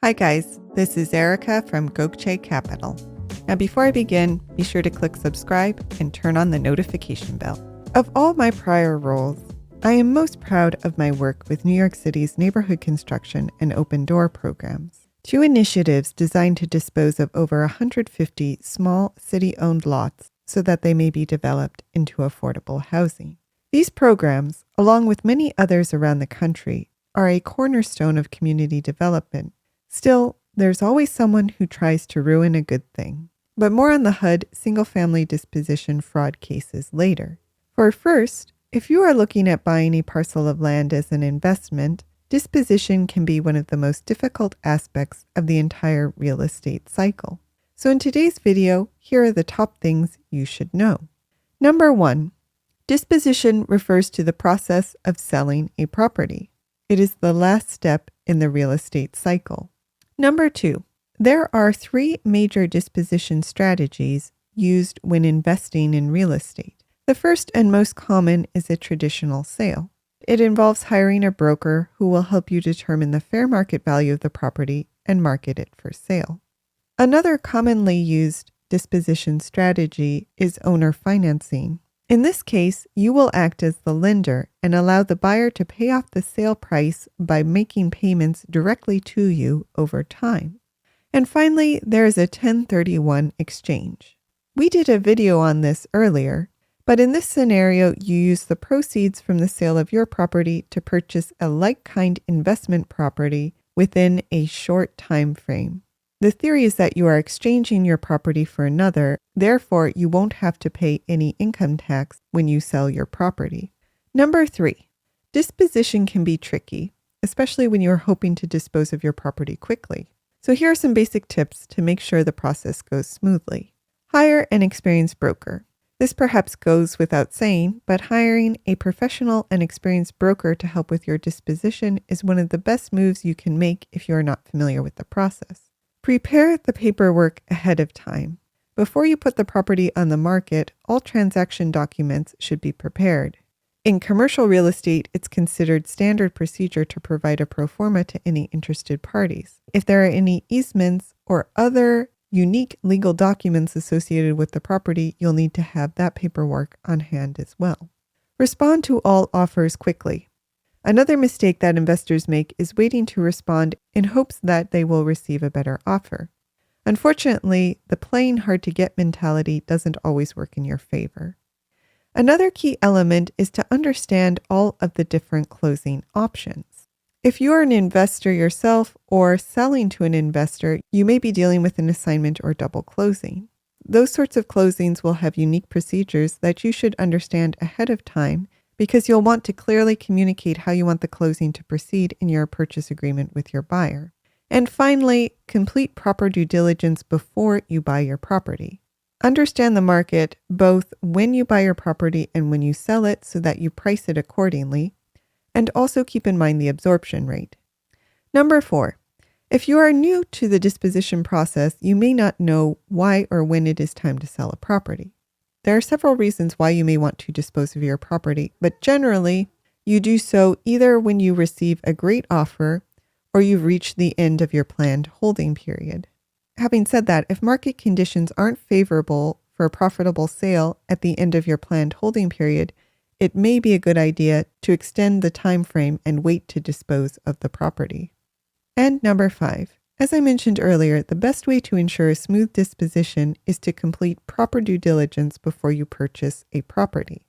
Hi guys, this is Erica from Gokce Capital. Now before I begin, be sure to click subscribe and turn on the notification bell. Of all my prior roles, I am most proud of my work with New York City's neighborhood construction and open door programs, two initiatives designed to dispose of over 150 small city-owned lots so that they may be developed into affordable housing. These programs, along with many others around the country, are a cornerstone of community development. Still, there's always someone who tries to ruin a good thing. But more on the HUD single-family disposition fraud cases later. For first, if you are looking at buying a parcel of land as an investment, disposition can be one of the most difficult aspects of the entire real estate cycle. So in today's video, here are the top things you should know. Number 1, disposition refers to the process of selling a property. It is the last step in the real estate cycle. Number 2, there are 3 major disposition strategies used when investing in real estate. The first and most common is a traditional sale. It involves hiring a broker who will help you determine the fair market value of the property and market it for sale. Another commonly used disposition strategy is owner financing. In this case, you will act as the lender and allow the buyer to pay off the sale price by making payments directly to you over time. And finally, there is a 1031 exchange. We did a video on this earlier, but in this scenario, you use the proceeds from the sale of your property to purchase a like-kind investment property within a short time frame. The theory is that you are exchanging your property for another, therefore you won't have to pay any income tax when you sell your property. Number 3, disposition can be tricky, especially when you are hoping to dispose of your property quickly. So here are some basic tips to make sure the process goes smoothly. Hire an experienced broker. This perhaps goes without saying, but hiring a professional and experienced broker to help with your disposition is one of the best moves you can make if you are not familiar with the process. Prepare the paperwork ahead of time. Before you put the property on the market, all transaction documents should be prepared. In commercial real estate, it's considered standard procedure to provide a pro forma to any interested parties. If there are any easements or other unique legal documents associated with the property, you'll need to have that paperwork on hand as well. Respond to all offers quickly. Another mistake that investors make is waiting to respond in hopes that they will receive a better offer. Unfortunately, the playing hard to get mentality doesn't always work in your favor. Another key element is to understand all of the different closing options. If you are an investor yourself or selling to an investor, you may be dealing with an assignment or double closing. Those sorts of closings will have unique procedures that you should understand ahead of time because you'll want to clearly communicate how you want the closing to proceed in your purchase agreement with your buyer. And finally, complete proper due diligence before you buy your property. Understand the market both when you buy your property and when you sell it so that you price it accordingly, and also keep in mind the absorption rate. Number 4, if you are new to the disposition process, you may not know why or when it is time to sell a property. There are several reasons why you may want to dispose of your property, but generally, you do so either when you receive a great offer or you've reached the end of your planned holding period. Having said that, if market conditions aren't favorable for a profitable sale at the end of your planned holding period, it may be a good idea to extend the time frame and wait to dispose of the property. And number 5. As I mentioned earlier, the best way to ensure a smooth disposition is to complete proper due diligence before you purchase a property.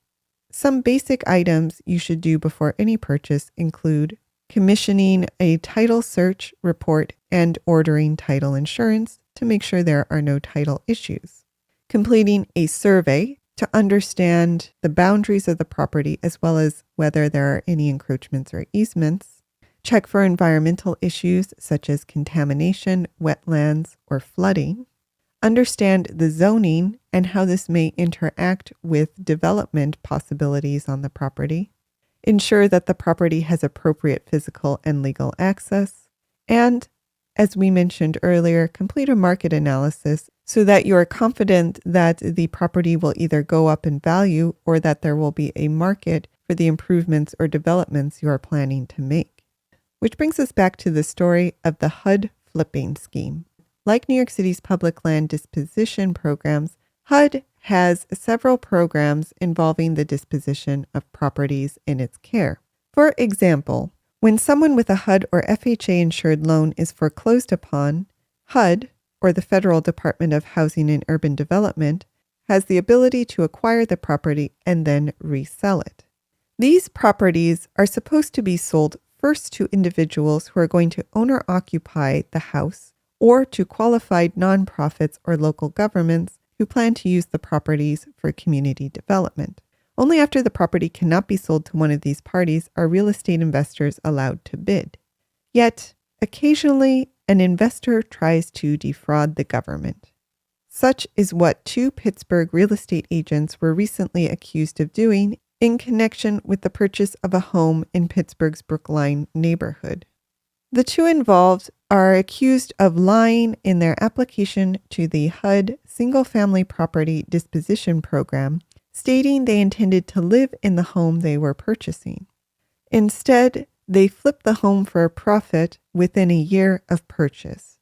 Some basic items you should do before any purchase include commissioning a title search report and ordering title insurance to make sure there are no title issues, completing a survey to understand the boundaries of the property as well as whether there are any encroachments or easements, check for environmental issues such as contamination, wetlands, or flooding. Understand the zoning and how this may interact with development possibilities on the property. Ensure that the property has appropriate physical and legal access. And, as we mentioned earlier, complete a market analysis so that you are confident that the property will either go up in value or that there will be a market for the improvements or developments you are planning to make. Which brings us back to the story of the HUD flipping scheme. Like New York City's public land disposition programs, HUD has several programs involving the disposition of properties in its care. For example, when someone with a HUD or FHA insured loan is foreclosed upon, HUD, or the Federal Department of Housing and Urban Development, has the ability to acquire the property and then resell it. These properties are supposed to be sold first to individuals who are going to own or occupy the house, or to qualified nonprofits or local governments who plan to use the properties for community development. Only after the property cannot be sold to one of these parties are real estate investors allowed to bid. Yet, occasionally, an investor tries to defraud the government. Such is what 2 Pittsburgh real estate agents were recently accused of doing in connection with the purchase of a home in Pittsburgh's Brookline neighborhood. The 2 involved are accused of lying in their application to the HUD Single-Family Property Disposition Program, stating they intended to live in the home they were purchasing. Instead, they flipped the home for a profit within a year of purchase.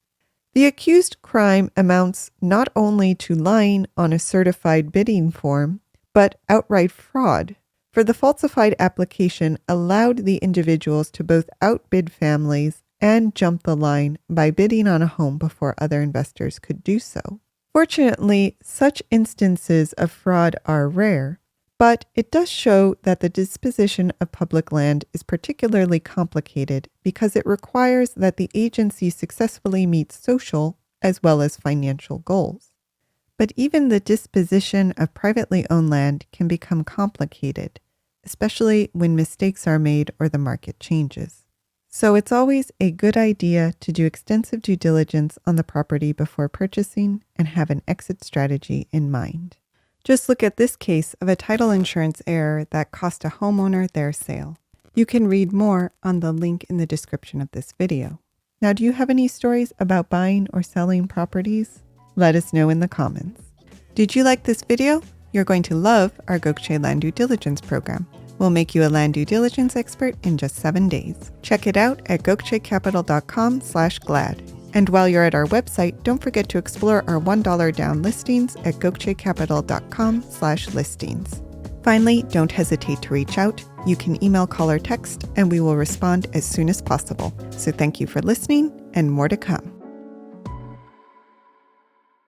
The accused crime amounts not only to lying on a certified bidding form, but outright fraud, for the falsified application allowed the individuals to both outbid families and jump the line by bidding on a home before other investors could do so. Fortunately, such instances of fraud are rare, but it does show that the disposition of public land is particularly complicated because it requires that the agency successfully meet social as well as financial goals. But even the disposition of privately owned land can become complicated, especially when mistakes are made or the market changes. So it's always a good idea to do extensive due diligence on the property before purchasing and have an exit strategy in mind. Just look at this case of a title insurance error that cost a homeowner their sale. You can read more on the link in the description of this video. Now, do you have any stories about buying or selling properties? Let us know in the comments. Did you like this video? You're going to love our Gokce Land Due Diligence program. We'll make you a land due diligence expert in just 7 days. Check it out at gokcecapital.com/glad. And while you're at our website, don't forget to explore our $1 down listings at gokcecapital.com/listings. Finally, don't hesitate to reach out. You can email, call, or text, and we will respond as soon as possible. So thank you for listening, and more to come.